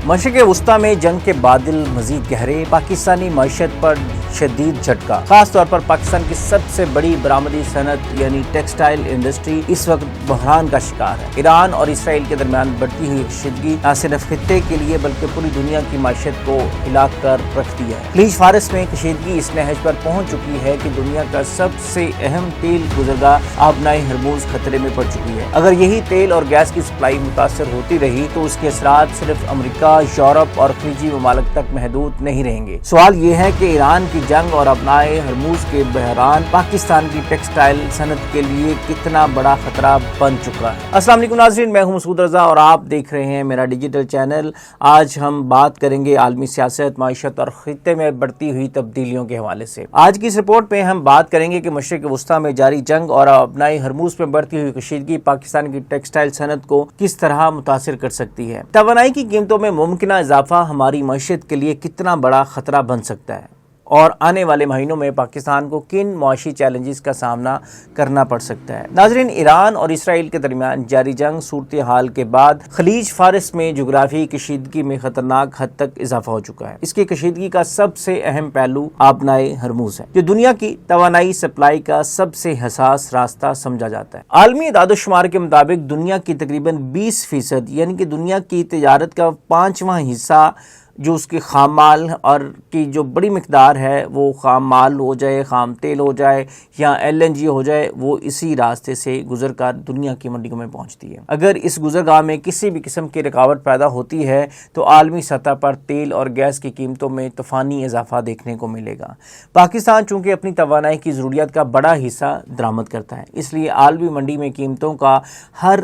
मशरिक़ वस्ती में जंग के बादल मजीद गहरे, पाकिस्तानी मईशत पर शदीद झटका। खास तौर पर पाकिस्तान की सबसे बड़ी बरामदी सनत यानी टेक्सटाइल इंडस्ट्री इस वक्त बहरान का शिकार है। ईरान और इसराइल के दरमियान बढ़ती हुई कशीदगी न सिर्फ खित्ते के लिए बल्कि पूरी दुनिया की मईशत को हिला कर रख दिया है। खलीज फारस में कशीदगी इस नहज पर पहुंच चुकी है कि दुनिया का सबसे अहम तेल गुजरगाह आबनाए हरमूज खतरे में पड़ चुकी है। अगर यही तेल और गैस की सप्लाई मुतासर होती रही तो उसके असरात सिर्फ अमेरिका, यूरोप और खलीजी ममालिक तक महदूद नहीं रहेंगे। सवाल ये है कि ईरान की जंग और अपनाए हरमूज के बहरान पाकिस्तान की टेक्सटाइल सनत के लिए कितना बड़ा खतरा बन चुका है। अस्सलाम वालेकुम नाज़रीन, मैं हूं मसूद रजा और आप देख रहे हैं मेरा डिजिटल चैनल। आज हम बात करेंगे आलमी सियासत, माइशत और खित्ते में बढ़ती हुई तब्दीलियों के हवाले से। आज की इस रिपोर्ट में हम बात करेंगे कि मशरिक़ वस्ती में जारी जंग और अपनाए हरमूज में बढ़ती हुई कशीदगी पाकिस्तान की टेक्सटाइल सनत को किस तरह मुतासिर कर सकती है। तवानाई की कीमतों में मुमकिन इजाफा हमारी मईशत के लिए कितना बड़ा खतरा बन सकता है और आने वाले महीनों में पाकिस्तान को किन मुआशी चैलेंजेस का सामना करना पड़ सकता है। नाज़रीन, ईरान और इसराइल के दरमियान जारी जंग सूरत हाल के बाद खलीज फारस में जोग्राफी कशीदगी में खतरनाक हद तक इजाफा हो चुका है। इसकी कशीदगी का सबसे अहम पहलू आबनाए हरमूज है, जो दुनिया की तवानाई सप्लाई का सबसे हसास रास्ता समझा जाता है। आलमी इदाद-ओ-शुमार के मुताबिक दुनिया की तकरीबन 20% यानी कि दुनिया की तजारत का 5वां हिस्सा जो उसके खाम माल और की जो बड़ी मिकदार है, वो खाम माल हो जाए, खाम तेल हो जाए या LNG हो जाए, वो इसी रास्ते से गुजर कर दुनिया की मंडियों में पहुंचती है। अगर इस गुजरगाह में किसी भी किस्म की रुकावट पैदा होती है तो आलमी सतह पर तेल और गैस की कीमतों में तूफानी इजाफा देखने को मिलेगा। पाकिस्तान चूँकि अपनी तवानाई की ज़रूरियात का बड़ा हिस्सा दरामद करता है, इसलिए आलमी मंडी में कीमतों का हर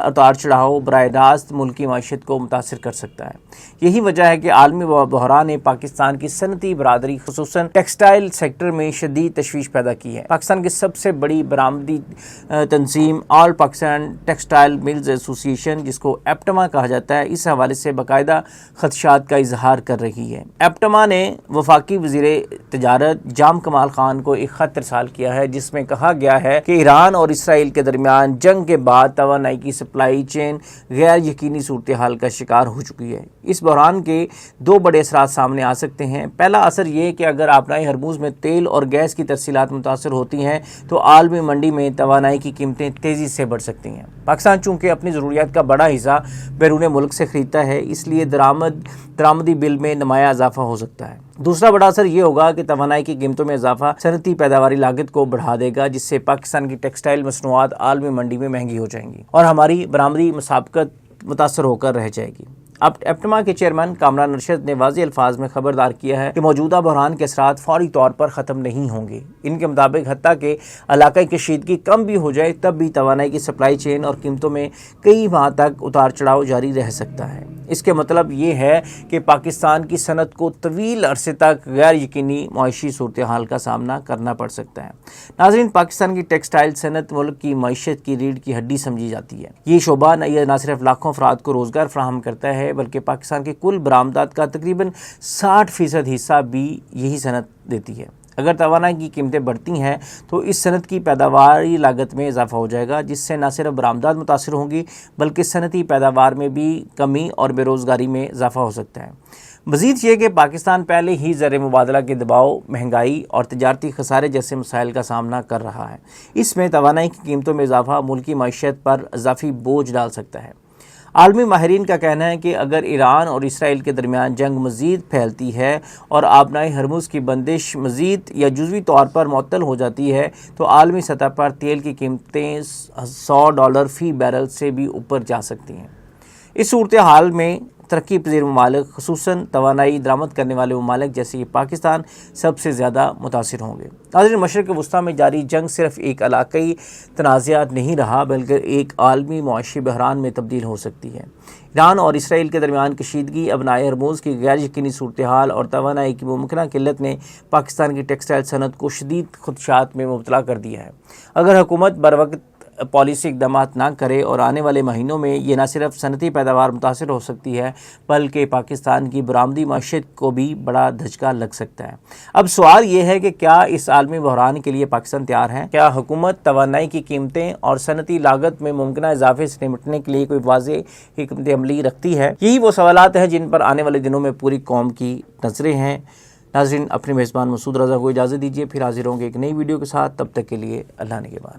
उतार चढ़ाव बराह रास्त मुल्की मईशत को मुतासिर कर सकता है। यही वजह है कि आलमी बहरान ने पाकिस्तान की सनती बरादरी खुसूसन टेक्सटाइल सेक्टर में शदीद तशवीश पैदा की है। पाकिस्तान की सबसे बड़ी बरामदी तंजीम all Pakistan textile mills association, जिसको एप्टमा कहा जाता है, इस हवाले से बाकायदा खदशात का इजहार कर रही है। एप्टमा ने वफाकी वज़ीर तजारत जाम कमाल खान को एक खत इरसाल किया है, जिसमें कहा गया है कि ईरान और इसराइल के दरमियान जंग के बाद तवानाई की सप्लाई चेन गैर यकीनी सूरत हाल का शिकार हो चुकी है। इस बहरान के दो बड़े असरात सामने आ सकते हैं। पहला असर ये कि अगर आबनाए हरमूज में तेल और गैस की तरसीलात मुतासर होती हैं तो आलमी मंडी में तवानाई की कीमतें तेज़ी से बढ़ सकती हैं। पाकिस्तान चूँकि अपनी ज़रूरियात का बड़ा हिस्सा बैरून मुल्क से ख़रीदता है, इसलिए दरामदी बिल में नुमाया इजाफा हो सकता है। दूसरा बड़ा असर ये होगा कि तवानाई की कीमतों में इजाफा सनती पैदावारी लागत को बढ़ा देगा, जिससे पाकिस्तान की टेक्सटाइल मसनूआत आलमी मंडी में महंगी हो जाएंगी और हमारी बरामदी मुसाबकत मुतासर होकर रह जाएगी। अब एप्टमा के चेयरमैन कामरान अरशद ने वाज़ेह अल्फाज में खबरदार किया है कि मौजूदा बहरान के असरात फौरी तौर पर ख़त्म नहीं होंगे। इनके मुताबिक हत्ता के इलाकाई कशीदगी कम भी हो जाए तब भी तवानाई की सप्लाई चेन और कीमतों में कई माह तक उतार चढ़ाव जारी रह सकता है। इसके मतलब ये है कि पाकिस्तान की सनत को तवील अरसे तक गैर यकीनी मुआशी सूरत हाल का सामना करना पड़ सकता है। नाज़रीन, पाकिस्तान की टेक्सटाइल सनत मुल्क की मईशत की रीढ़ की हड्डी समझी जाती है। ये शोबा न सिर्फ लाखों अफराद को रोज़गार फराहम करता है बल्कि पाकिस्तान के कुल बरामदात का तकरीबन 60% हिस्सा भी यही सनत देती है। अगर तवानाई की कीमतें बढ़ती हैं तो इस सनत की पैदावारी लागत में इजाफा हो जाएगा, जिससे न सिर्फ बरामदात मुतासिर होंगी बल्कि सनती पैदावार में भी कमी और बेरोज़गारी में इजाफा हो सकता है। मज़ीद ये कि पाकिस्तान पहले ही ज़र मुबादला के दबाव, महंगाई और तजारती खसारे जैसे मसाइल का सामना कर रहा है। इसमें तवानाई की कीमतों में इजाफा मुल्की मईशत पर इजाफी बोझ डाल सकता है। आलमी माहिरीन का कहना है कि अगर ईरान और इसराइल के दरमियान जंग मज़ीद फैलती है और आबनाए हरमूज की बंदिश मज़ीद या जुज़वी तौर पर मुअत्तल हो जाती है तो आलमी सतह पर तेल की कीमतें $100 फ़ी बैरल से भी ऊपर जा सकती हैं। इस सूरत हाल में तरक्की पज़ीर ममालिक, खुसूसन तवानाई दरामद करने वाले ममालिक जैसे कि पाकिस्तान सबसे ज़्यादा मुतासिर होंगे। नाज़रीन, मशरिक़ वस्ती में जारी जंग सिर्फ एक इलाकाई तनाज़ात नहीं रहा बल्कि एक आलमी मुआशी बहरान में तब्दील हो सकती है। ईरान और इसराइल के दरमियान कशीदगी, अपनाए हरमूज की गैर यकीनी सूरत हाल और तवानाई की मुमकिन किल्लत ने पाकिस्तान की टेक्सटाइल सनत को शदीद खदशात में मुब्तला कर दिया है। अगर हुकूमत बर वक्त پالیسی اقدامات نہ کرے اور آنے والے مہینوں میں یہ نہ صرف صنعتی پیداوار متاثر ہو سکتی ہے بلکہ پاکستان کی برآمدی معیشت کو بھی بڑا دھچکا لگ سکتا ہے۔ اب سوال یہ ہے کہ کیا اس عالمی بحران کے لیے پاکستان تیار ہے؟ کیا حکومت توانائی کی قیمتیں اور صنعتی لاگت میں ممکنہ اضافے سے نمٹنے کے لیے کوئی واضح حکمت عملی رکھتی ہے؟ یہی وہ سوالات ہیں جن پر آنے والے دنوں میں پوری قوم کی نظریں ہیں۔ ناظرین، اپنے میزبان مسعود رضا کو اجازت دیجیے، پھر حاضر ہوں گے ایک نئی ویڈیو کے ساتھ۔ تب تک کے لیے اللہ نگہبان۔